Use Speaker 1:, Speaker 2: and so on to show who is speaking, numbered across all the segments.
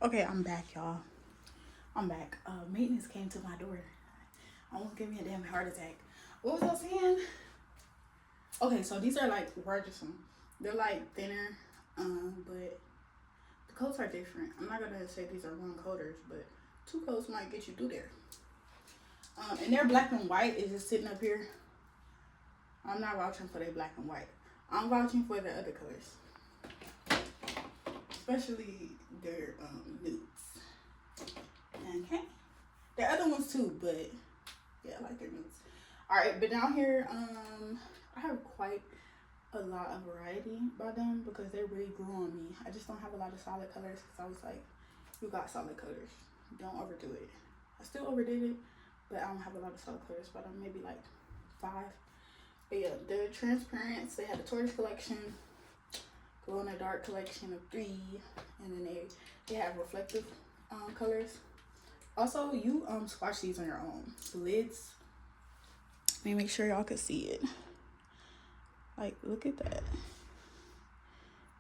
Speaker 1: Okay, I'm back, y'all. I'm back. Maintenance came to my door. Almost gave me a damn heart attack. What was I saying? Okay, so these are like Ferguson. They're like thinner, but the coats are different. I'm not gonna say these are one coaters, but two coats might get you through there. And they're black and white. Is just sitting up here. I'm not vouching for their black and white. I'm vouching for the other colors, especially their nudes. Okay. There are other ones too, but yeah, I like their nudes. All right, but down here, I have quite a lot of variety by them because they really grew on me. I just don't have a lot of solid colors because I was like, you got solid colors, don't overdo it. I still overdid it, but I don't have a lot of solid colors, but I'm maybe like 5. But yeah, they're transparent. They have the tortoise collection, glow in the dark collection of 3, and then they have reflective colors. Also, you swatch these on your own. The lids, let me make sure y'all can see it. Like, look at that.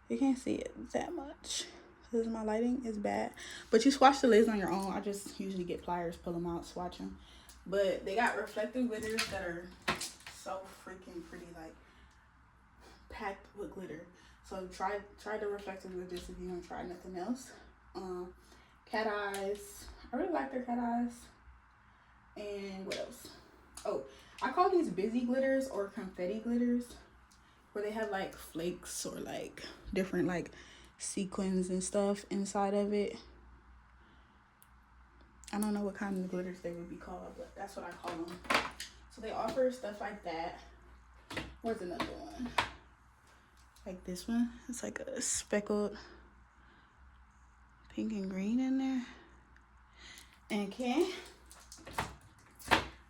Speaker 1: You can't see it that much because my lighting is bad. But you swatch the lids on your own. I just usually get pliers, pull them out, swatch them. But they got reflective glitters that are so freaking pretty, like packed with glitter. So try the reflective glitters if you don't try nothing else. Cat eyes. I really like their cat eyes. And what else? Oh, I call these busy glitters or confetti glitters, where they have like flakes or like different like sequins and stuff inside of it. I don't know what kind of glitters they would be called, but that's what I call them. So they offer stuff like that. Where's another one? Like this one. It's like a speckled pink and green in there. Okay.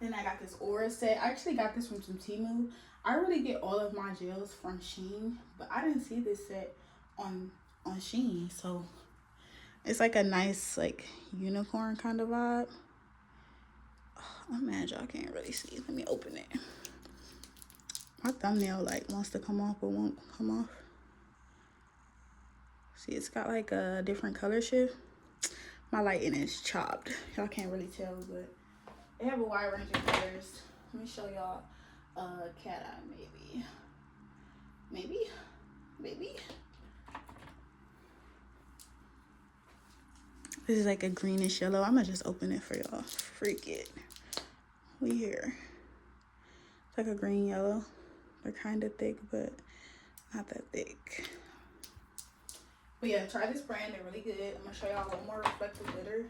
Speaker 1: Then I got this aura set. I actually got this from some Temu. I really get all of my gels from Shein, but I didn't see this set on Shein. So it's like a nice like unicorn kind of vibe. I'm mad y'all can't really see. Let me open it. My thumbnail like wants to come off but won't come off. See, it's got like a different color shift. My lighting is chopped. Y'all can't really tell, but they have a wide range of colors. Let me show y'all cat eye, maybe. This is like a greenish yellow. I'm gonna just open it for y'all. Freak it. We here. It's like a green yellow. They're kind of thick, but not that thick. But yeah, try this brand. They're really good. I'm gonna show y'all one more reflective glitter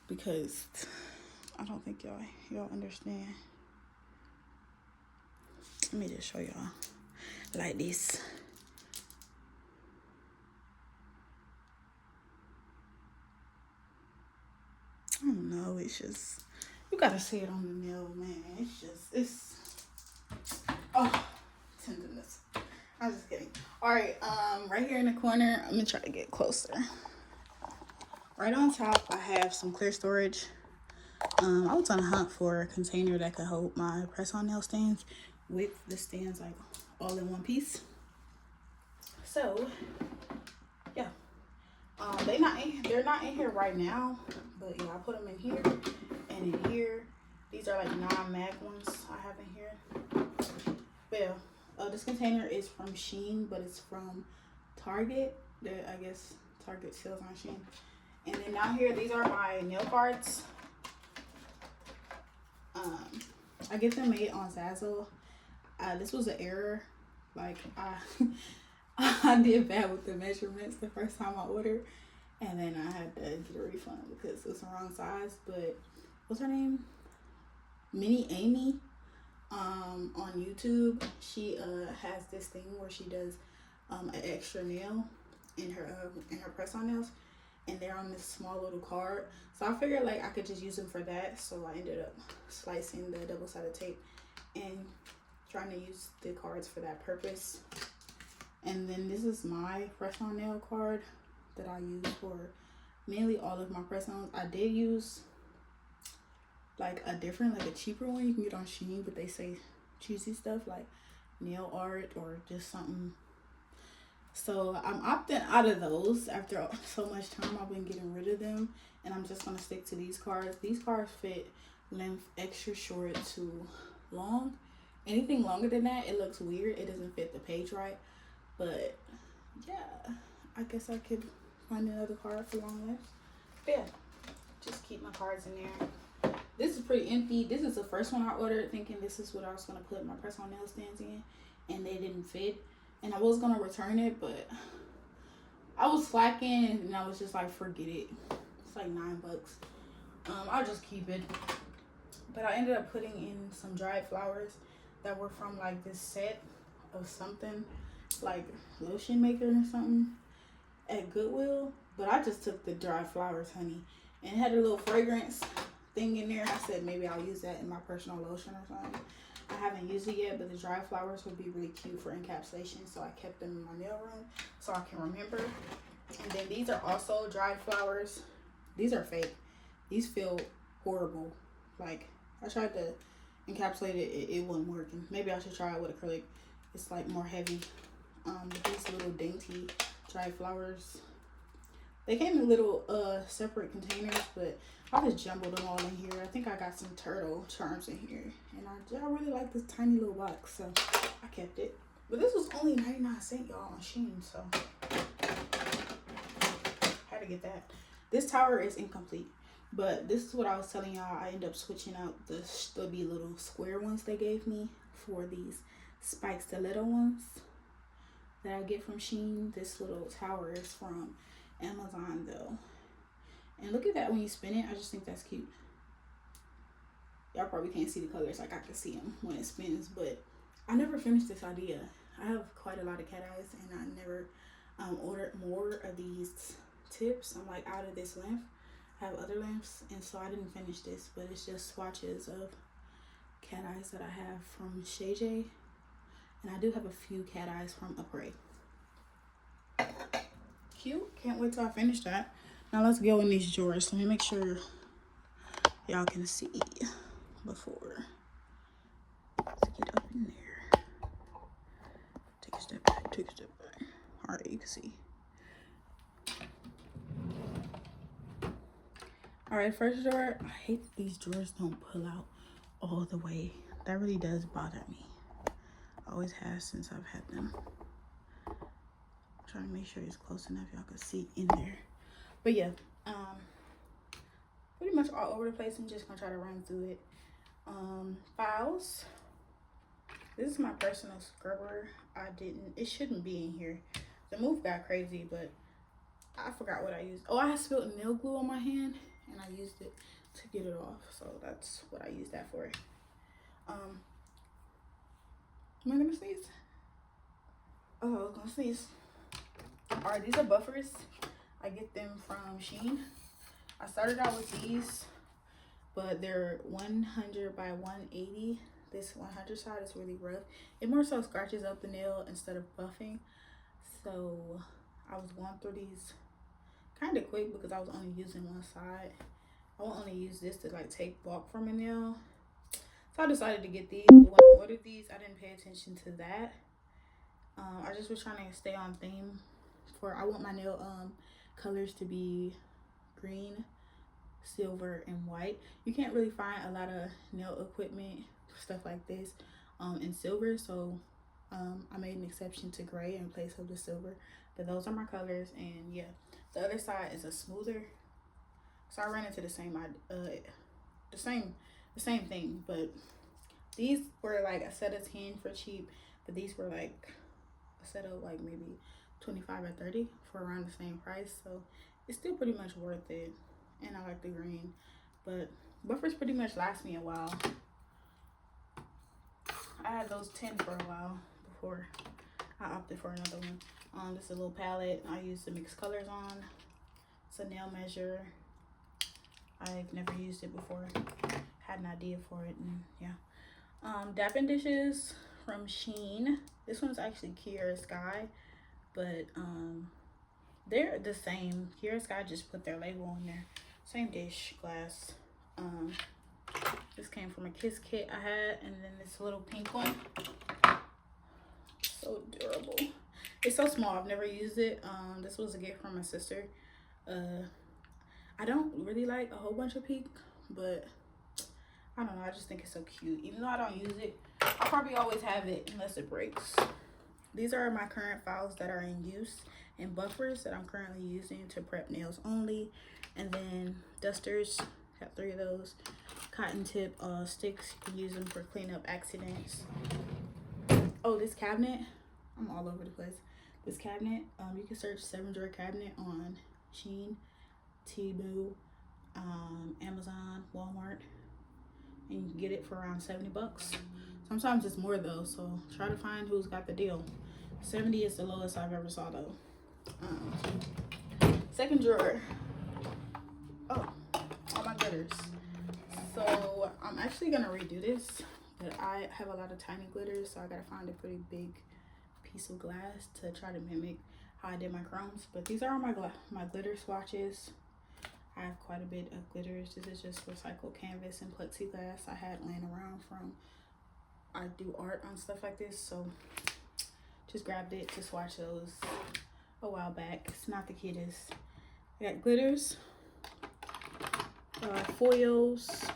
Speaker 1: because I don't think y'all understand. Let me just show y'all like this. I don't know, it's just, you gotta see it on the nail, man. It's tenderness. I'm just kidding. All right, right here in the corner, I'm gonna try to get closer. Right on top, I have some clear storage. I was on a hunt for a container that could hold my press-on nail stands with the stands like all in one piece. So, yeah. They're not in here right now, but yeah, I put them in here and in here. These are like non-mag ones I have in here. But yeah, this container is from Shein, but it's from Target. I guess Target sells on Shein. And then down here, these are my nail cards. I get them made on Zazzle. This was an error. Like I did bad with the measurements the first time I ordered, and then I had to get a refund because it was the wrong size. But what's her name? Mini Amy on YouTube. She has this thing where she does an extra nail in her press-on nails, and they're on this small little card. So I figured like I could just use them for that. So I ended up slicing the double-sided tape and trying to use the cards for that purpose. And then this is my press-on nail card that I use for mainly all of my press-ons. I did use like a cheaper one you can get on Shein, but they say cheesy stuff like nail art or just something So I'm opting out of those after so much time. I've been getting rid of them, and I'm just gonna stick to these cards. These cards fit length extra short to long. Anything longer than that, it looks weird. It doesn't fit the page right. But yeah, I guess I could find another card for long length. But yeah, just keep my cards in there. This is pretty empty. This is the first one I ordered, thinking this is what I was gonna put my press-on nail stands in, and they didn't fit. And I was gonna return it, but I was slacking, and I was just like, forget it. It's like $9. I'll just keep it. But I ended up putting in some dried flowers that were from like this set of something, like lotion maker or something at Goodwill. But I just took the dried flowers, honey, and it had a little fragrance thing in there. I said maybe I'll use that in my personal lotion or something. I haven't used it yet, but the dried flowers would be really cute for encapsulation, so I kept them in my nail room so I can remember. And then these are also dried flowers. These are fake. These feel horrible. Like, I tried to encapsulate it, it wasn't working. Maybe I should try it with acrylic. It's like more heavy. But these little dainty dried flowers, they came in little separate containers, but I just jumbled them all in here. I think I got some turtle charms in here, and I really like this tiny little box, so I kept it. But this was only 99 cents, y'all, on Shein, so had to get that. This tower is incomplete, but this is what I was telling y'all. I ended up switching out the stubby little square ones they gave me for these spike stiletto ones that I get from Shein. This little tower is from Amazon though, and look at that when you spin it. I just think that's cute. Y'all probably can't see the colors like I can see them when it spins, but I never finished this idea. I have quite a lot of cat eyes, and I never ordered more of these tips. I'm like out of this length. I have other lengths, and so I didn't finish this, but it's just swatches of cat eyes that I have from Shay J, and I do have a few cat eyes from Apres. Cute. Can't wait till I finish that. Now let's go in these drawers. Let me make sure y'all can see before I get up in there. Take a step back, take a step back. All right, you can see. All right, first drawer. I hate that these drawers don't pull out all the way. That really does bother me. Always has since I've had them. Trying to make sure it's close enough y'all can see in there. But yeah, pretty much all over the place. I'm just gonna try to run through it. Files. This is my personal scrubber. It shouldn't be in here. The move got crazy, but I forgot what I used. Oh, I spilled nail glue on my hand, and I used it to get it off. So that's what I used that for. Am I gonna sneeze? Oh, I was gonna sneeze. All right, these are buffers. I get them from Shein. I started out with these, but they're 100 by 180. This 100 side is really rough. It more so scratches up the nail instead of buffing. So I was going through these kind of quick because I was only using one side. I will only use this to like take bulk from a nail. So I decided to get these. But when I ordered these, I didn't pay attention to that. I just was trying to stay on theme. I want my nail colors to be green, silver, and white. You can't really find a lot of nail equipment, stuff like this, in silver. So I made an exception to gray in place of the silver. But those are my colors, and yeah, the other side is a smoother. So I ran into the same thing, but these were like a set of 10 for cheap, but these were like a set of like maybe 25 or 30 for around the same price. So it's still pretty much worth it, and I like the green. But buffers pretty much last me a while. I had those 10 for a while before I opted for another one. This is a little palette I use to mix colors on. It's a nail measure. I've never used it before. Had an idea for it, and yeah. Dapping dishes from Shein. This one's actually Kiera Sky, but they're the same. Kiera Sky just put their label on there. Same dish glass. This came from a kiss kit I had, and then this little pink one. So durable. It's so small. I've never used it. This was a gift from my sister. I don't really like a whole bunch of pink, but I don't know. I just think it's so cute. Even though I don't use it, I'll probably always have it unless it breaks. These are my current files that are in use, and buffers that I'm currently using to prep nails only. And then dusters, got 3 of those. Cotton tip sticks, you can use them for cleanup accidents. Oh, this cabinet, I'm all over the place. This cabinet, you can search 7-drawer cabinet on Shein, Temu, Amazon, Walmart, and you can get it for around 70 bucks. Sometimes it's more though, so try to find who's got the deal. 70 is the lowest I've ever saw though. Second drawer. Oh, all my glitters. So I'm actually gonna redo this, but I have a lot of tiny glitters, so I gotta find a pretty big piece of glass to try to mimic how I did my chromes. But these are all my glitter swatches. I have quite a bit of glitters. This is just recycled canvas and plexiglass I had laying around from, I do art on stuff like this, so just grabbed it to swatch those a while back. It's not the cutest. I got glitters, foils,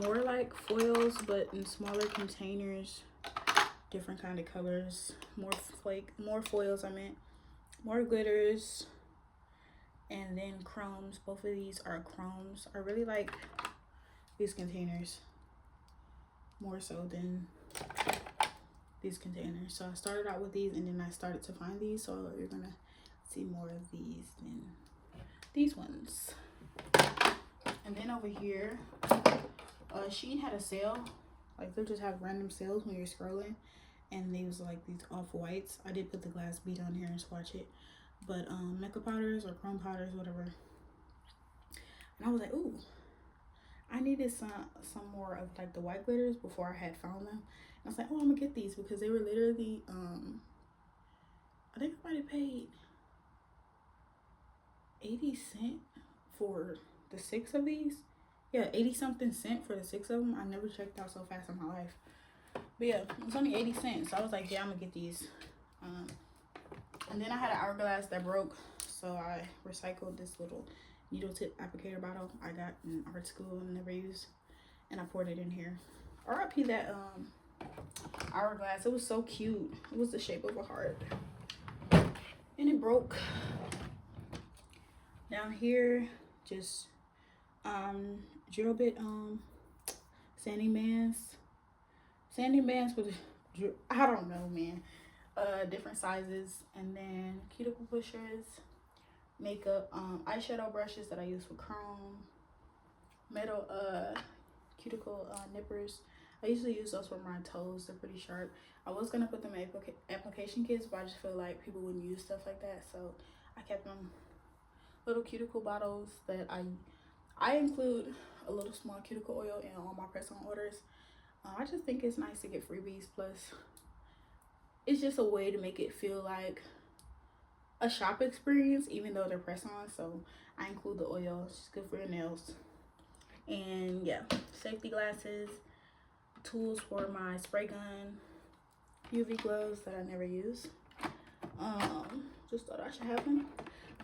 Speaker 1: more like foils but in smaller containers, different kind of colors, more foils, I meant, more glitters, and then chromes. Both of these are chromes. I really like these containers more so than these containers. So I started out with these and then I started to find these, so you're gonna see more of these than these ones. And then over here, Shein had a sale. Like, they just have random sales when you're scrolling, and they was like these off-whites. I did put the glass bead on here and swatch it, but makeup powders or chrome powders, whatever. And I was like, ooh, I needed some more of like the white glitters before I had found them. And I was like, oh, I'm gonna get these because they were literally I think I might have paid 80 cents for the 6 of these. Yeah, 80 something cent for the 6 of them. I never checked out so fast in my life. But yeah, it was only 80 cents. So I was like, yeah, I'm gonna get these. And then I had an hourglass that broke, so I recycled this little needle tip applicator bottle I got in art school and never used, and I poured it in here. RIP that hourglass. It was so cute. It was the shape of a heart, and it broke. Down here, just drill bit sanding bands with, I don't know, man, different sizes, and then cuticle pushers, makeup, eyeshadow brushes that I use for chrome, metal cuticle nippers. I usually use those for my toes. They're pretty sharp. I was gonna put them in application kits, but I just feel like people wouldn't use stuff like that, so I kept them. Little cuticle bottles that I include a little small cuticle oil in all my press-on orders. I just think it's nice to get freebies, plus it's just a way to make it feel like a shop experience, even though they're press-on. So I include the oil. It's just good for your nails. And yeah, safety glasses, tools for my spray gun, UV gloves that I never use. Just thought I should have them.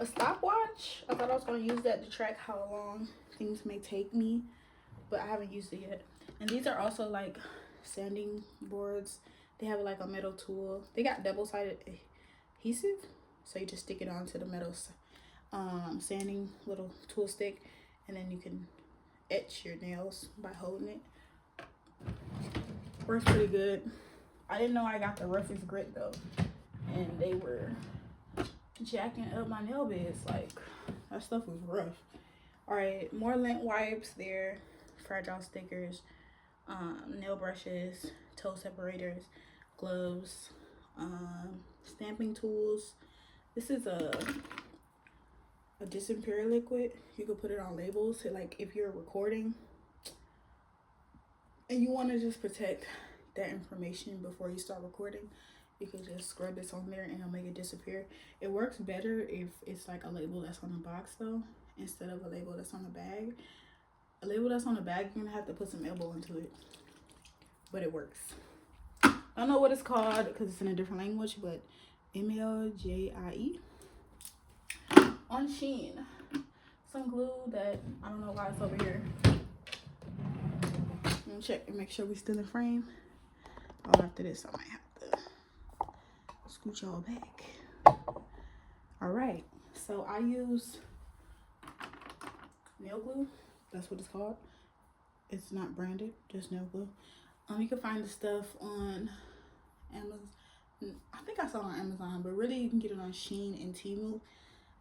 Speaker 1: A stopwatch. I thought I was going to use that to track how long things may take me, but I haven't used it yet. And these are also like sanding boards. They have like a metal tool. They got double-sided adhesive, so you just stick it onto the metal sanding little tool stick, and then you can etch your nails by holding it. Works pretty good. I didn't know I got the roughest grit though, and they were jacking up my nail beds. Like, that stuff was rough. All right, more lint wipes there, fragile stickers, nail brushes, toe separators, gloves, stamping tools. This is a disappear liquid. You can put it on labels. So like if you're recording and you want to just protect that information before you start recording, you can just scrub this on there and it'll make it disappear. It works better if it's like a label that's on the box though, instead of a label that's on the bag. A label that's on the bag, you're gonna have to put some elbow into it, but it works. I don't know what it's called because it's in a different language, but MLJIE on Shein. Some glue that I don't know why it's over here. Let me check and make sure we still in frame. Oh, after this I might have to scoot y'all back. All right, so I use nail glue. That's what it's called. It's not branded, just nail glue. You can find the stuff on Amazon. I think I saw it on Amazon, but really you can get it on Shein and Temu.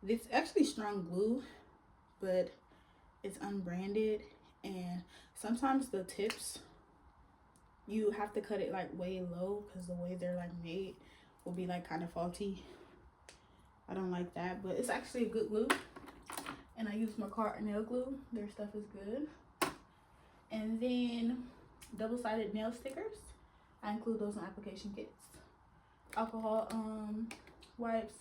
Speaker 1: It's actually strong glue, but it's unbranded, and sometimes the tips you have to cut it like way low because the way they're like made will be like kind of faulty. I don't like that, but it's actually a good glue. And I use Macart nail glue. Their stuff is good. And then double-sided nail stickers. I include those in application kits. Alcohol wipes,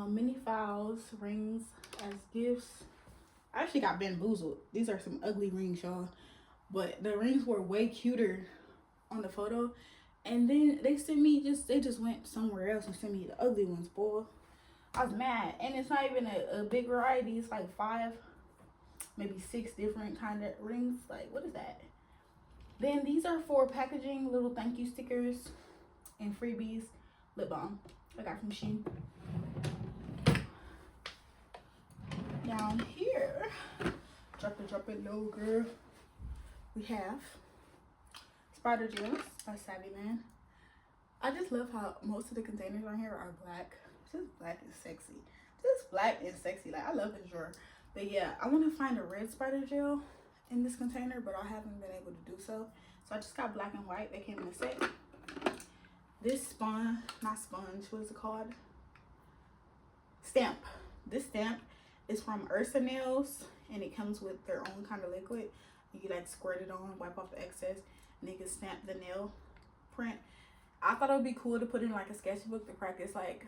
Speaker 1: mini files, rings as gifts. I actually got bamboozled. These are some ugly rings, y'all. But the rings were way cuter on the photo. And then they sent me they just went somewhere else and sent me the ugly ones, boy. I was mad. And it's not even a big variety. It's like 5, maybe 6 different kind of rings. Like, what is that? Then these are for packaging, little thank you stickers and freebies. Lip balm I got from Shein. Down here, drop it low, girl. We have spider gems by Savvy Man. I just love how most of the containers on here are black. Just black and sexy. Just black and sexy. Like, I love this drawer. But yeah, I want to find a red spider gel in this container, but I haven't been able to do so. So I just got black and white. They came in a set. This not sponge, what is it called? Stamp. This stamp is from Ursa Nails, and it comes with their own kind of liquid. You like squirt it on, wipe off the excess, and you can stamp the nail print. I thought it would be cool to put in like a sketchbook to practice, like,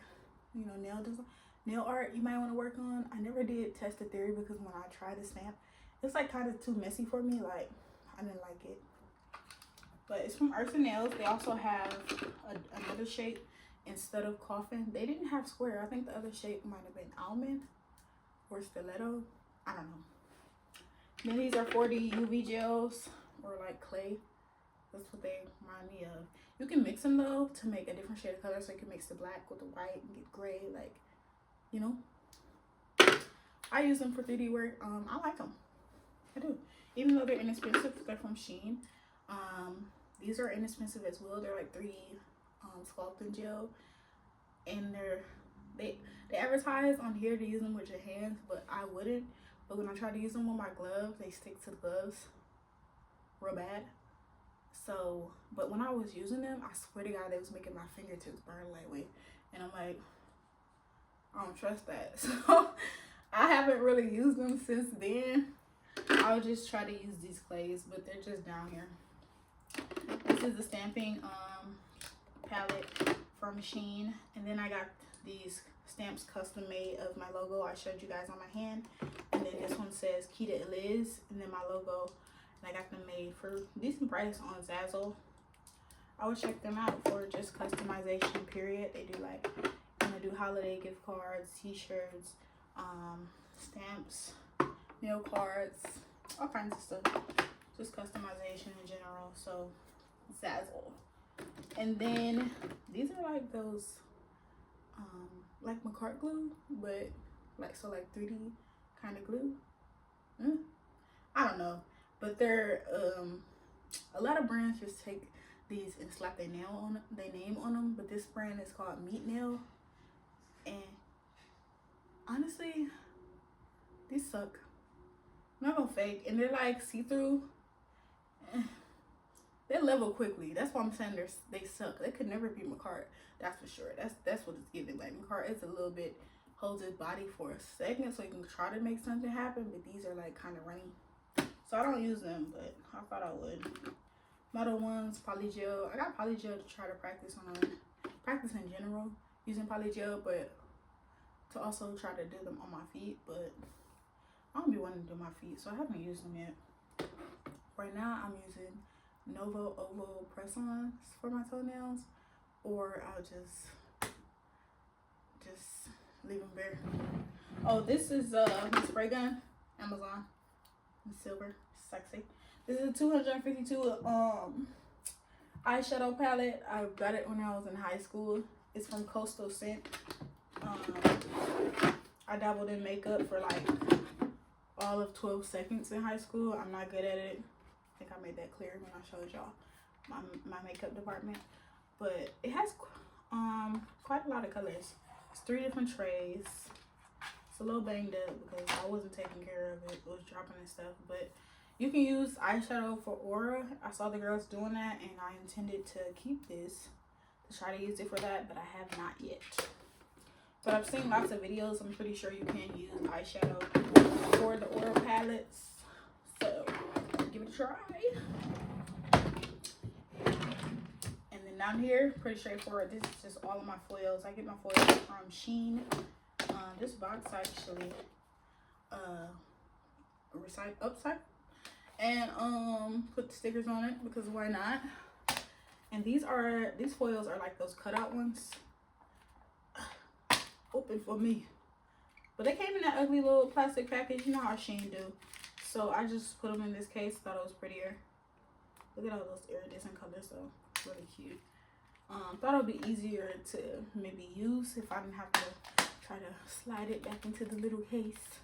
Speaker 1: you know, nail art you might want to work on. I never did test the theory because when I tried to stamp, it's like kind of too messy for me. Like, I didn't like it. But it's from Ursa Nails. They also have another shape instead of coffin. They didn't have square. I think the other shape might have been almond or stiletto. I don't know. Then these are 40 UV gels, or like clay. That's what they remind me of. You can mix them though to make a different shade of color. So you can mix the black with the white and get gray, like, you know. I use them for 3D work. I like them. I do. Even though they're inexpensive, they're from Shein. These are inexpensive as well. They're like 3 sculpting gel, and they advertise on here to use them with your hands, but I wouldn't. But when I try to use them with my gloves, they stick to the gloves real bad. So, but when I was using them, I swear to God, they was making my fingertips burn lightweight, and I'm like, I don't trust that. So I haven't really used them since then. I'll just try to use these clays, but they're just down here. This is the stamping palette from Shein, and then I got these stamps custom made of my logo I showed you guys on my hand, and then this one says Kita Eliz, and then my logo, and I got them made for decent price on Zazzle. I would check them out for just customization, period. They do like, do holiday gift cards, t-shirts, stamps, mail cards, all kinds of stuff. Just customization in general. So Zazzle. And then these are like those like Macart glue, but like, so like 3D kind of glue. I don't know, but they're a lot of brands just take these and slap their name on them, but this brand is called Meat Nail, and honestly, these suck. I'm not gonna fake, and they're like see-through. They level quickly. That's why I'm saying they suck. They could never be Macart. That's for sure. That's what it's giving. Like, Macart is a little bit, holds its body for a second so you can try to make something happen, but these are like kind of runny. So I don't use them, but I thought I would. Model Ones, polygel. I got polygel to try to practice in general using polygel, but to also try to do them on my feet, but I don't be wanting to do my feet, so I haven't used them yet. Right now I'm using Novo Oval press-ons for my toenails, or I'll just just leave them bare. Oh, this is a spray gun, Amazon, in silver, sexy. This is a 252 eyeshadow palette. I got it when I was in high school. It's from Coastal Scent. I dabbled in makeup for like all of 12 seconds in high school. I'm not good at it. I think I made that clear when I showed y'all my makeup department. But it has quite a lot of colors. It's 3 different trays. It's a little banged up because I wasn't taking care of it. It was dropping and stuff. But you can use eyeshadow for aura. I saw the girls doing that, and I intended to keep this to try to use it for that, but I have not yet. But I've seen lots of videos. I'm pretty sure you can use eyeshadow for the aura palettes. So give it a try. And then down here, pretty straightforward. This is just all of my foils. I get my foils from Shein. This box actually upside and put stickers on it because why not? And these foils are like those cutout ones. Open for me. But they came in that ugly little plastic package. You know how Shein do. So I just put them in this case. Thought it was prettier. Look at all those iridescent colors though. Really cute. Thought it would be easier to maybe use if I didn't have to try to slide it back into the little case.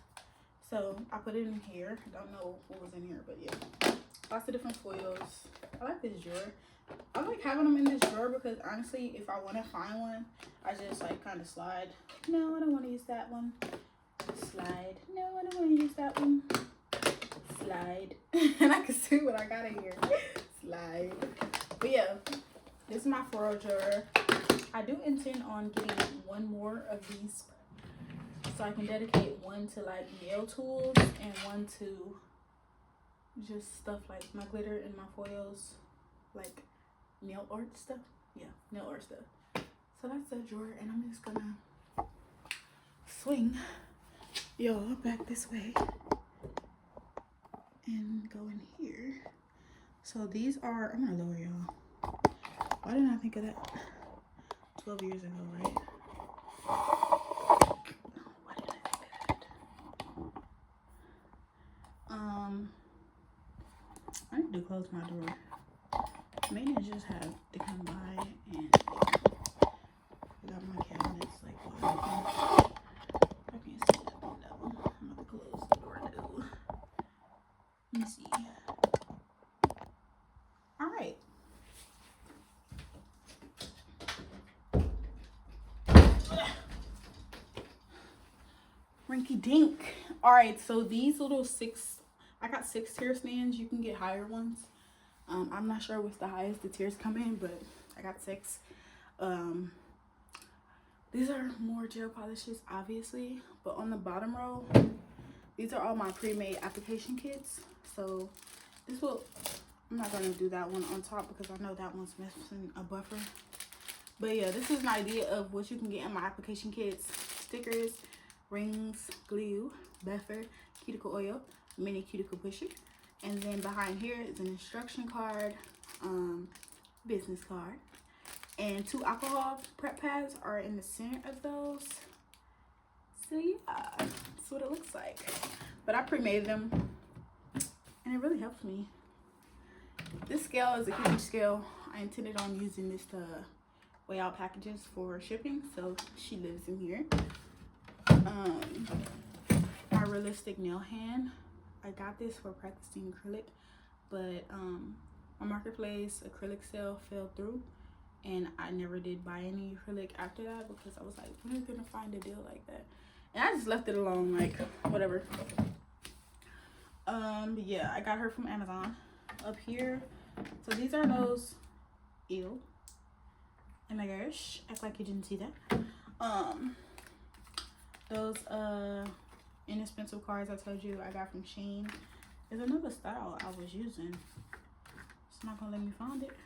Speaker 1: So I put it in here. Don't know what was in here, but yeah. Lots of different foils. I like this drawer. I like having them in this drawer because honestly, if I want to find one, I just like kind of slide. No, I don't want to use that one. Slide. No, I don't want to use that one. Slide. And I can see what I got in here. Slide. But yeah, this is my floral drawer. I do intend on getting one more of these so I can dedicate one to like nail tools and one to just stuff like my glitter and my foils, like nail art stuff. Yeah, nail art stuff. So that's the drawer, and I'm just gonna swing y'all back this way and go in here. So these are, I'm gonna lower y'all. Why didn't I think of that 12 years ago, right? Why did I think of that? I need to close my door. Maybe I just have to come by and I got my cabinets like wide open. I can't see nothing though. I'm gonna close the door too. Let me see. All right. Rinky dink. All right, so these little I got 6 tier stands. You can get higher ones. I'm not sure what's the highest the tiers come in, but I got 6. These are more gel polishes, obviously, but on the bottom row, these are all my pre-made application kits. So this will, I'm not gonna do that one on top because I know that one's missing a buffer. But yeah, this is an idea of what you can get in my application kits: stickers, rings, glue, buffer, cuticle oil, mini cuticle pusher, and then behind here is an instruction card, business card, and 2 alcohol prep pads are in the center of those. So yeah, that's what it looks like. But I pre-made them, and it really helps me. This scale is a huge scale. I intended on using this to weigh out packages for shipping, so she lives in here. My realistic nail hand. I got this for practicing acrylic, but my marketplace acrylic sale fell through, and I never did buy any acrylic after that because I was like, when are you gonna find a deal like that? And I just left it alone, like whatever. Yeah, I got her from Amazon. Up here, so these are those, ew, oh my gosh, act like you didn't see that. Those inexpensive cards I told you I got from Shein. There's another style I was using. It's not gonna let me find it.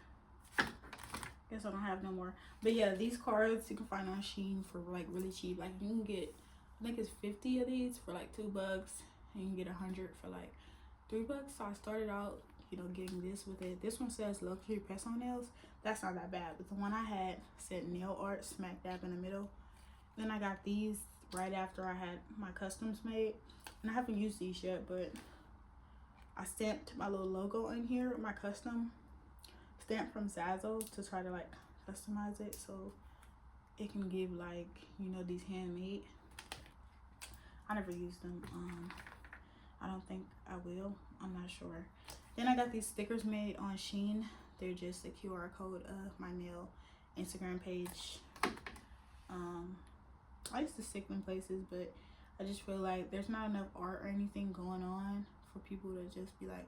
Speaker 1: Guess I don't have no more. But yeah, these cards you can find on Shein for like really cheap. Like you can get, I think it's 50 of these for like $2, and you can get 100 for like $3. So I started out, you know, getting this with it. This one says luxury press on nails. That's not that bad. But the one I had said nail art smack dab in the middle. Then I got these right after I had my customs made, and I haven't used these yet, but I stamped my little logo in here with my custom stamp from Zazzle to try to like customize it so it can give like, you know, these handmade. I never used them. I don't think I will. I'm not sure. Then I got these stickers made on Shein. They're just a QR code of my nail Instagram page. I used to stick them places, but I just feel like there's not enough art or anything going on for people to just be like,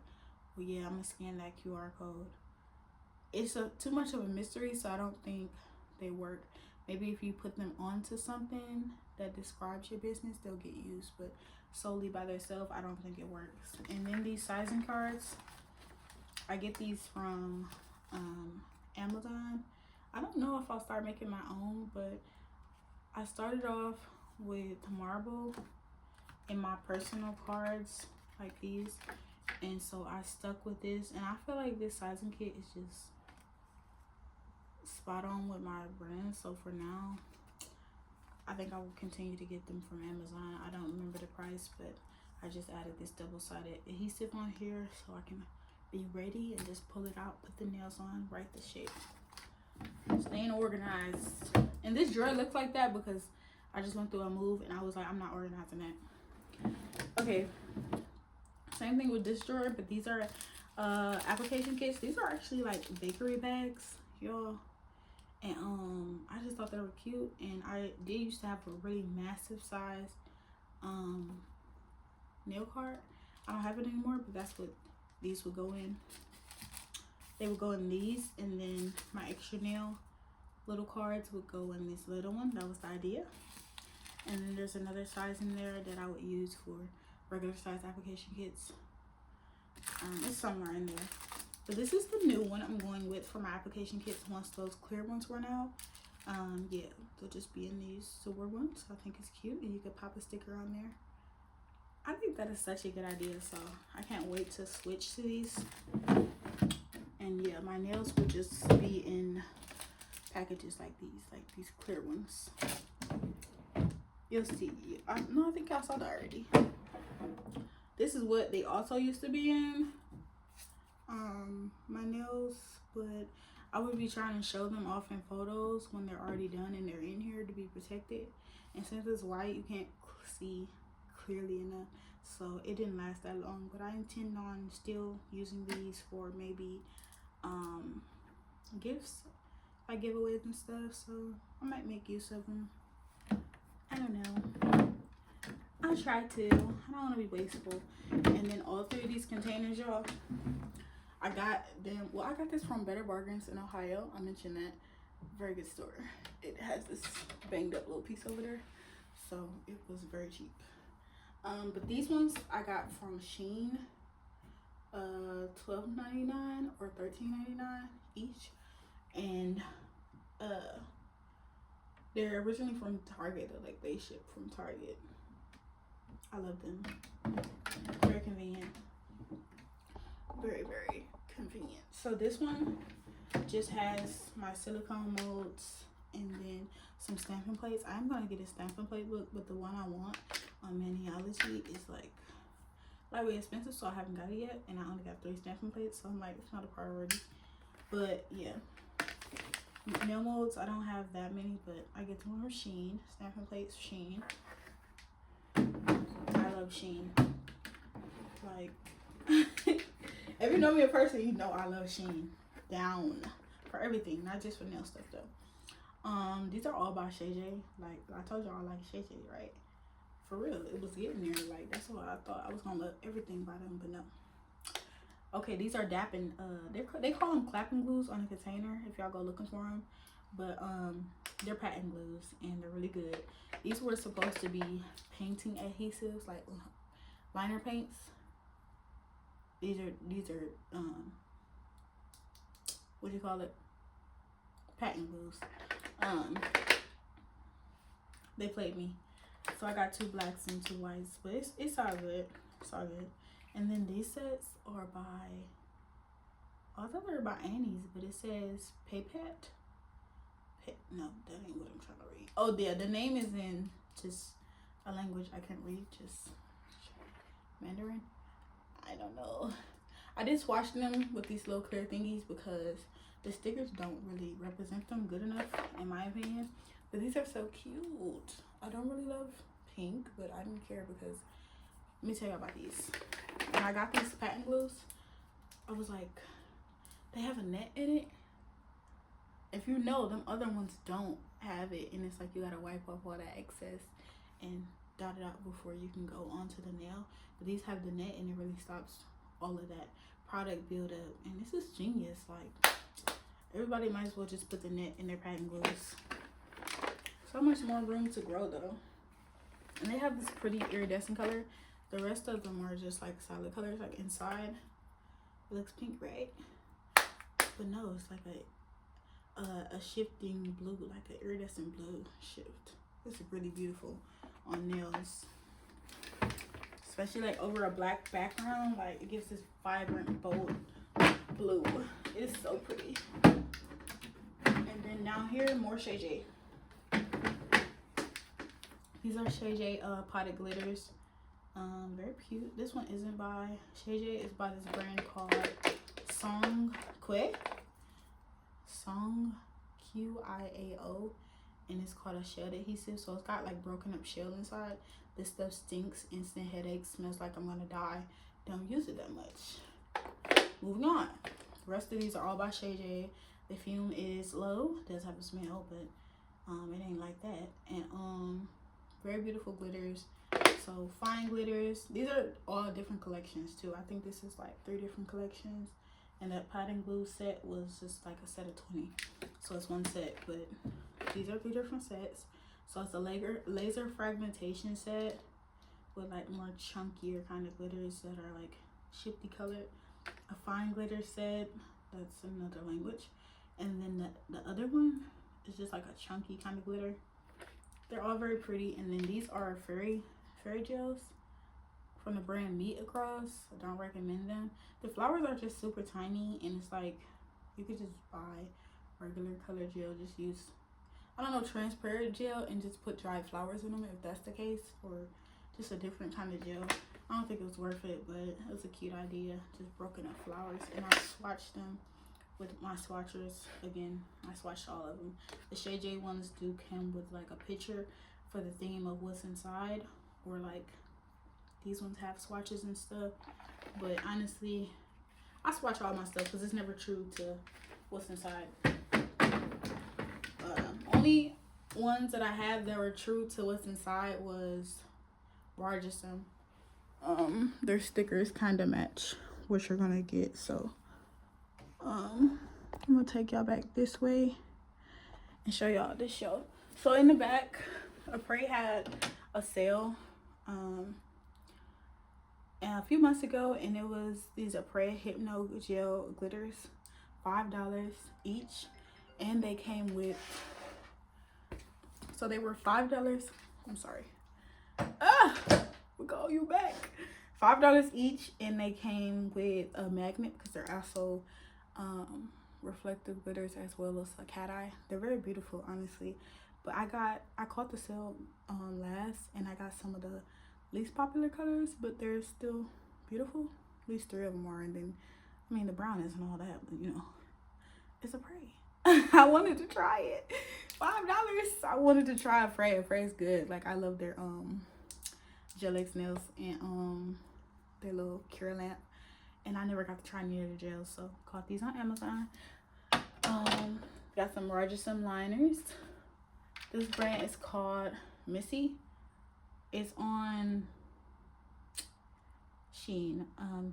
Speaker 1: well, yeah, I'm gonna scan that QR code. It's too much of a mystery, so I don't think they work. Maybe if you put them onto something that describes your business, they'll get used, but solely by themselves, I don't think it works. And then these sizing cards, I get these from Amazon. I don't know if I'll start making my own, but I started off with marble in my personal cards like these, and so I stuck with this, and I feel like this sizing kit is just spot on with my brand. So for now, I think I will continue to get them from Amazon. I don't remember the price, but I just added this double-sided adhesive on here so I can be ready and just pull it out, put the nails on, write the shape. Staying organized. And this drawer looks like that because I just went through a move and I was like, I'm not organizing that. Okay, same thing with this drawer, but these are application kits. These are actually like bakery bags, y'all. And I just thought they were cute, and I did used to have a really massive size nail cart. I don't have it anymore, but that's what these would go in. They would go in these, and then my extra nail little cards would go in this little one. That was the idea. And then there's another size in there that I would use for regular size application kits. It's somewhere in there. But this is the new one I'm going with for my application kits once those clear ones run out. Yeah, they'll just be in these silver ones. I think it's cute, and you could pop a sticker on there. I think that is such a good idea, so I can't wait to switch to these. And yeah, my nails will just be in packages like these clear ones. You'll see. No, I think y'all saw that already. This is what they also used to be in. My nails, but I would be trying to show them off in photos when they're already done and they're in here to be protected. And since it's white, you can't see clearly enough, so it didn't last that long. But I intend on still using these for maybe gifts, like giveaways and stuff, so I might make use of them. I don't know. I'll try to. I don't want to be wasteful. And then all three of these containers, y'all, I got them. Well, I got this from Better Bargains in Ohio. I mentioned that. Very good store. It has this banged up little piece over there, so it was very cheap. But these ones I got from Shein, $12.99 or $13.99 each, and they're originally from Target. They're like they ship from Target. I love them. Very convenient. Very, very convenient. So this one just has my silicone molds and then some stamping plates. I'm gonna get a stamping plate book, but the one I want on Maniology is like lightweight expensive, so I haven't got it yet, and I only got 3 stamping plates, so I'm like, it's not a priority. But yeah, nail molds, I don't have that many, but I get them from Shein. Stamping plates, Shein. I love Shein. Like, if you know me in person, you know I love Shein. Down for everything, not just for nail stuff though. These are all by Shay J. Like I told y'all, I like Shay J, right? For real, it was getting there. Like that's what I thought. I was gonna love everything by them, but no. Okay, these are dapping. They call them clapping glues on the container if y'all go looking for them. But they're patent glues and they're really good. These were supposed to be painting adhesives, like liner paints. These are what do you call it? Patent glues. They played me, so I got 2 blacks and 2 whites, but it's all good. It's all good. And then these sets are by, I thought they were by Annie's, but it says Paypat. No, that ain't what I'm trying to read. Oh, yeah, the name is in just a language I can't read, just Mandarin. I don't know. I just swatched them with these little clear thingies because the stickers don't really represent them good enough, in my opinion. But these are so cute. I don't really love pink, but I didn't care because, let me tell you about these. When I got these patent glues, I was like, they have a net in it. If you know, them other ones don't have it, and it's like you gotta wipe off all that excess and dot it out before you can go onto the nail. But these have the net, and it really stops all of that product buildup. And this is genius. Like, everybody might as well just put the net in their patent glues. So much more room to grow though. And they have this pretty iridescent color. The rest of them are just like solid colors. Like inside, it looks pink, right? But no, it's like a shifting blue, like an iridescent blue shift. It's really beautiful on nails, especially like over a black background. Like, it gives this vibrant, bold blue. It is so pretty. And then down here, more Shay J. These are Shay J potted glitters. Very cute. This one isn't by Shay J. It's by this brand called Song Qiao, and it's called a shell adhesive. So it's got like broken up shell inside. This stuff stinks, instant headache, smells like I'm gonna die. Don't use it that much. Moving on. The rest of these are all by Shay J. The fume is low, does have a smell, but it ain't like that. And very beautiful glitters. So fine glitters. These are all different collections too. I think this is like 3 different collections. And that pattern glue set was just like a set of 20. So it's one set, but these are 3 different sets. So it's a laser fragmentation set with like more chunkier kind of glitters that are like shifty colored. A fine glitter set, that's another language. And then the other one is just like a chunky kind of glitter. They're all very pretty. And then these are fairy gels from the brand Meet Across. I don't recommend them. The flowers are just super tiny, and it's like you could just buy regular color gel. Just use, I don't know, transparent gel and just put dried flowers in them if that's the case, or just a different kind of gel. I don't think it was worth it, but it was a cute idea. Just broken up flowers, and I swatched them with my swatchers. Again, I swatched all of them. The Shay J ones do come with like a picture for the theme of what's inside, or like these ones have swatches and stuff. But honestly, I swatch all my stuff because it's never true to what's inside. Only ones that I have that were true to what's inside was Rajasam. Their stickers kind of match what you're gonna get. So I'm gonna take y'all back this way and show y'all this show. So in the back, Apres had a sale and a few months ago, and it was these Apres Hypno Gel glitters, $5 each, and they came with, so they were $5. I'm sorry. We'll call you back. $5 each, and they came with a magnet because they're also reflective glitters as well as a cat eye. They're very beautiful, honestly. But I caught the sale last, and I got some of the least popular colors, but they're still beautiful. At least 3 of them are. And then, I mean, the brown isn't all that, but you know, it's Apres. I wanted to try it. $5. I wanted to try Apres. Apres good. Like, I love their Gel X nails and their little cure lamp. And I never got to try any of the gels, so caught these on Amazon. Got some Rajasam liners. This brand is called Missy. It's on Shein.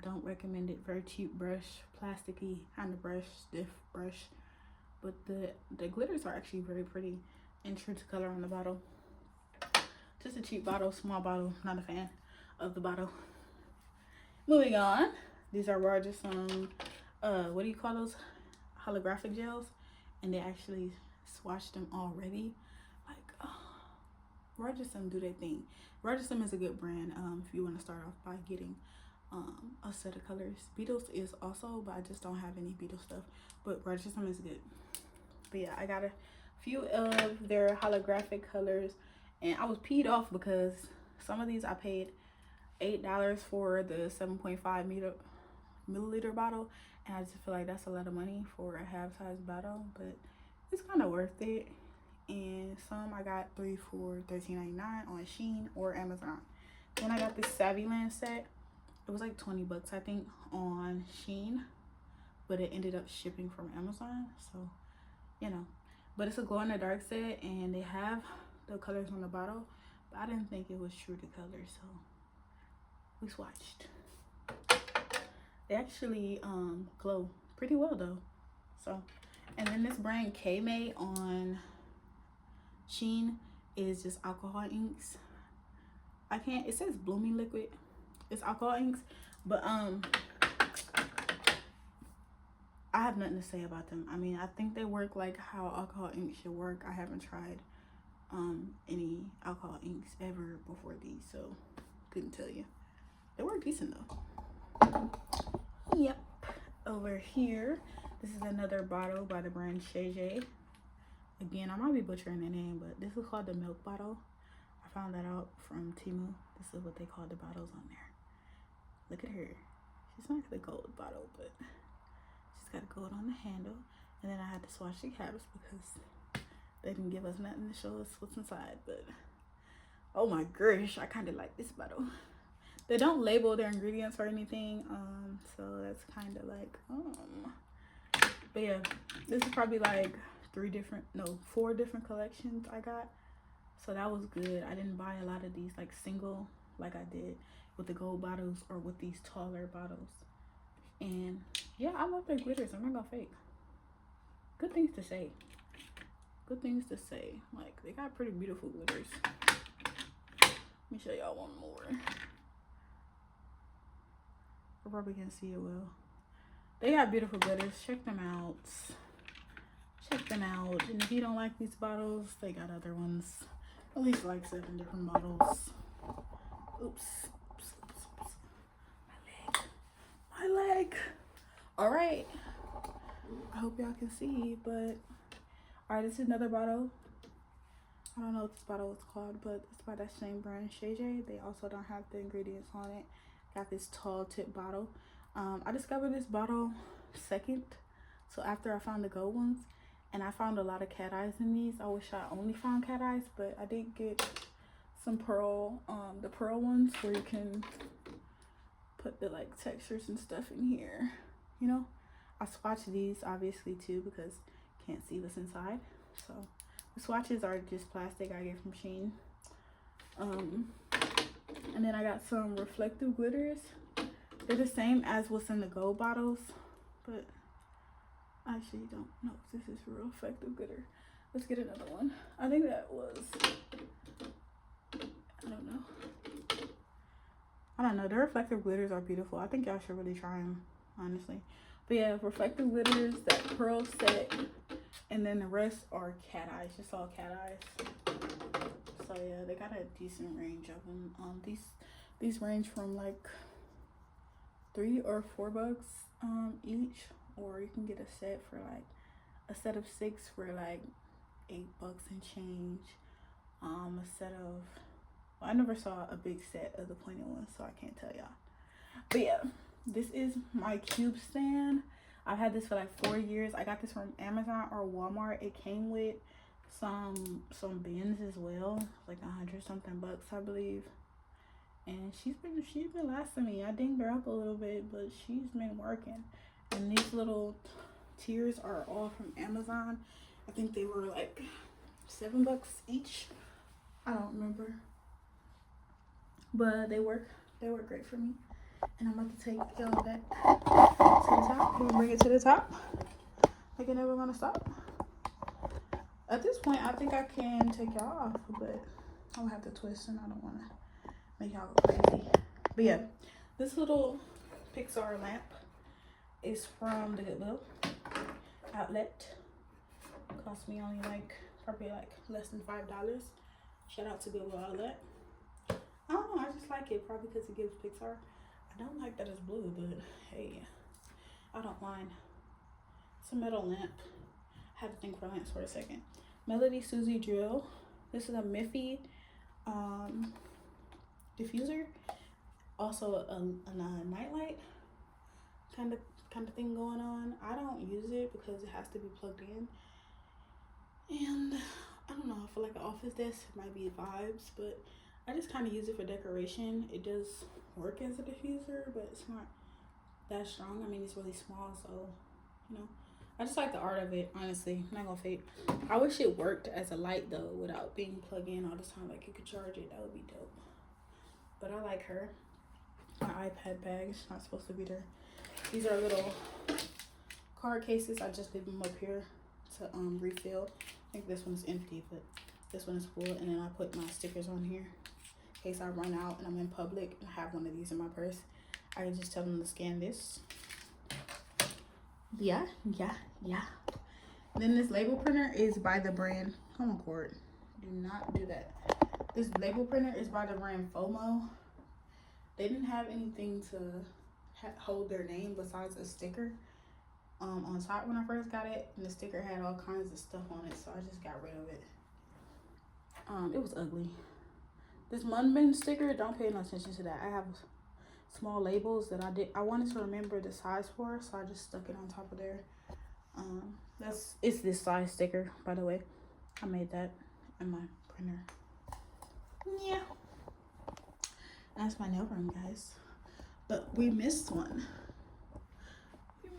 Speaker 1: Don't recommend it. Very cheap brush, plasticky kind of brush, stiff brush. But the glitters are actually very pretty and true to color on the bottle. Just a cheap bottle, small bottle. Not a fan of the bottle. Moving on. These are Rajasam, what do you call those? Holographic gels. And they actually swatched them already. Like, Rajasam do their thing. Rajasam is a good brand if you want to start off by getting a set of colors. Beetles is also, but I just don't have any Beetle stuff. But Rajasam is good. But yeah, I got few of their holographic colors, and I was peed off because some of these I paid $8 for the 7.5 milliliter bottle, and I just feel like that's a lot of money for a half size bottle, but it's kind of worth it. And some I got 3 for $13.99 on Shein or Amazon. Then I got this Savvyland set. It was like 20 bucks I think on Shein, but it ended up shipping from Amazon, so you know. But it's a glow in the dark set, and they have the colors on the bottle, but I didn't think it was true to color, so we swatched. They actually glow pretty well though. So, and then this brand K-Made on Shein is just alcohol inks. It says blooming liquid. It's alcohol inks, but I have nothing to say about them. I mean, I think they work like how alcohol inks should work. I haven't tried any alcohol inks ever before these, so couldn't tell you. They work decent though. Yep. Over here, this is another bottle by the brand Shay J. Again, I might be butchering the name, but this is called the milk bottle. I found that out from Temu. This is what they call the bottles on there. Look at her. She's not the gold bottle, but she's got gold on the handle. And then I had to swatch the caps because they didn't give us nothing to show us what's inside. But oh my gosh, I kind of like this bottle. They don't label their ingredients or anything, so that's kind of like but yeah, this is probably like 4 different collections I got, so that was good. I didn't buy a lot of these like single like I did with the gold bottles or with these taller bottles. And yeah, I love their glitters. I'm not gonna fake. Good things to say. Good things to say. Like, they got pretty beautiful glitters. Let me show y'all one more. I probably can't see it well. They got beautiful glitters. Check them out. Check them out. And if you don't like these bottles, they got other ones. At least like 7 different bottles. Oops. Oops, oops, oops. My leg. All right. I hope y'all can see, but all right, this is another bottle. I don't know what this bottle is called, but it's by that same brand, Shay J. They also don't have the ingredients on it. Got this tall tip bottle. I discovered this bottle second, so after I found the gold ones, and I found a lot of cat eyes in these. I wish I only found cat eyes, but I did get some pearl, the pearl ones where you can put the like textures and stuff in here, you know. I swatched these obviously too because can't see what's inside, so the swatches are just plastic I get from Shein. And then I got some reflective glitters. They're the same as what's in the gold bottles, but I actually don't know if this is real reflective glitter. Let's get another one. I think that was, I don't know. The reflective glitters are beautiful. I think y'all should really try them, honestly. But yeah, reflective glitters, that pearl set, and then the rest are cat eyes, just all cat eyes. So yeah, they got a decent range of them. These range from like $3 or $4 each, or you can get a set for like a set of 6 for like $8 and change. A set of, well, I never saw a big set of the pointed ones, so I can't tell y'all. But yeah, this is my cube stand. I've had this for like 4 years. I got this from Amazon or Walmart. It came with some bins as well, like 100 something bucks, I believe. And she's been lasting me. I dinged her up a little bit, but she's been working. And these little tiers are all from Amazon. I think they were like $7 each. I don't remember, but they work great for me. And I'm about to take y'all back to the top. I'm gonna bring it to the top. Like it never gonna stop. At this point, I think I can take y'all off, but I'll have to twist, and I don't want to make y'all go crazy. But yeah, this little Pixar lamp is from the Goodwill outlet. Cost me only like probably like less than $5. Shout out to Goodwill outlet. I don't know, I just like it, probably because it gives Pixar. I don't like that it's blue, but hey, I don't mind. It's a metal lamp. I had to think for lamps for a second. Melody Susie Drill. This is a Miffy diffuser. Also a nightlight kind of thing going on. I don't use it because it has to be plugged in. And I don't know, I feel like an office desk might be vibes, but I just kind of use it for decoration. It does work as a diffuser, but it's not that strong. I mean, it's really small, so, you know. I just like the art of it, honestly. I'm not gonna fake. I wish it worked as a light, though, without being plugged in all the time. Like, you could charge it. That would be dope. But I like her. My iPad bag is not supposed to be there. These are little card cases. I just leave them up here to refill. I think this one's empty, but this one is full. And then I put my stickers on here in case I run out and I'm in public and I have one of these in my purse. I can just tell them to scan this. Yeah. Then this label printer is by the brand, come on cord, do not do that. This label printer is by the brand FOMO. They didn't have anything to hold their name besides a sticker on top when I first got it, and the sticker had all kinds of stuff on it, so I just got rid of it. It was ugly. This Munbin sticker, don't pay no attention to that. I have small labels that I wanted to remember the size for, so I just stuck it on top of there. It's this size sticker, by the way. I made that in my printer. Yeah, that's my nail room, guys. But we missed one.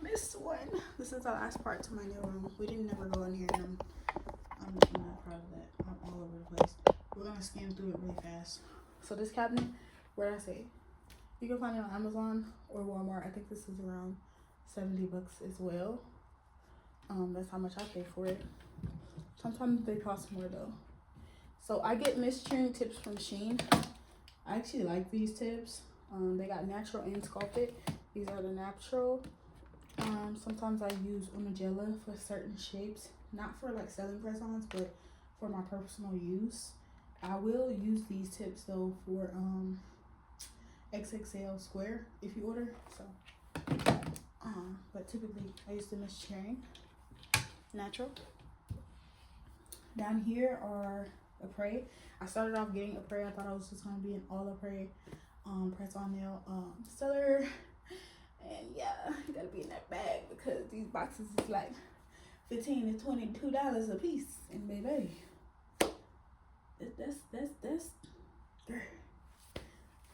Speaker 1: This is the last part to my nail room. We didn't never go in here, and I'm not proud of that. I'm all over the place. We're gonna scan through it really fast. So this cabinet, where did I say? You can find it on Amazon or Walmart. I think this is around 70 bucks as well. That's how much I pay for it. Sometimes they cost more though. So I get mischeering tips from Shein. I actually like these tips. They got natural and sculpted. These are the natural. Sometimes I use Unigella for certain shapes. Not for like selling press-ons, but for my personal use. I will use these tips though for XXL square if you order. So but typically I use the mischeering natural. Down here are Apres. I started off getting Apres. I thought I was just gonna be an all Apres press-on nail seller, and yeah, you gotta be in that bag because these boxes is like $15 to $22 a piece, and baby, that's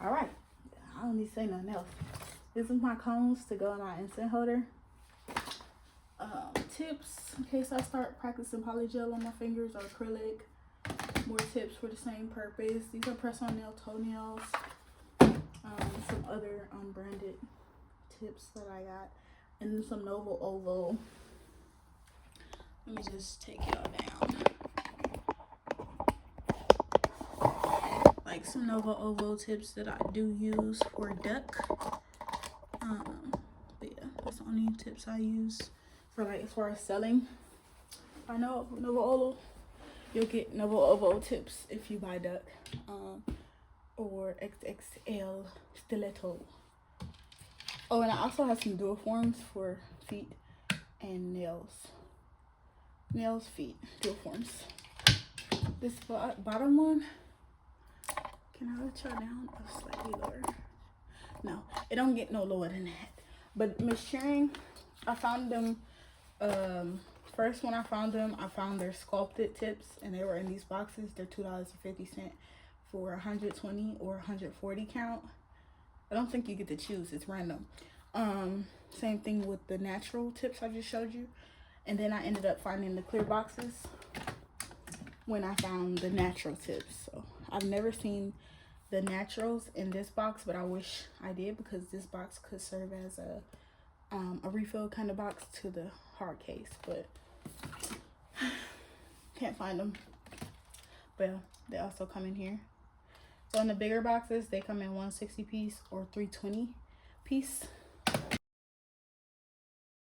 Speaker 1: all right. I don't need to say nothing else. This is my cones to go in my incense holder. Tips in case I start practicing polygel on my fingers or acrylic. More tips for the same purpose. These are press-on nail toenails. Some other unbranded tips that I got, and then some Novo Ovo. Let me just take y'all down. Like some Novo Ovo tips that I do use for duck. But yeah, that's the only tips I use for like as far as selling. I know Novo Ovo. You'll get Novo Ovo tips if you buy duck. Or XXL stiletto. Oh, and I also have some dual forms for feet and nails. Nails, feet, dual forms. This bottom one, can I let y'all down? Oh, slightly lower. No, it don't get no lower than that. But Miss Sharing, I found them. First when I found them, I found their sculpted tips, and they were in these boxes. They're $2.50 for 120 or 140 count. I don't think you get to choose, it's random. Same thing with the natural tips I just showed you. And then I ended up finding the clear boxes when I found the natural tips. So I've never seen the naturals in this box, but I wish I did, because this box could serve as a refill kind of box to the hard case, but can't find them. But they also come in here. So in the bigger boxes, they come in 160 piece or 320 piece.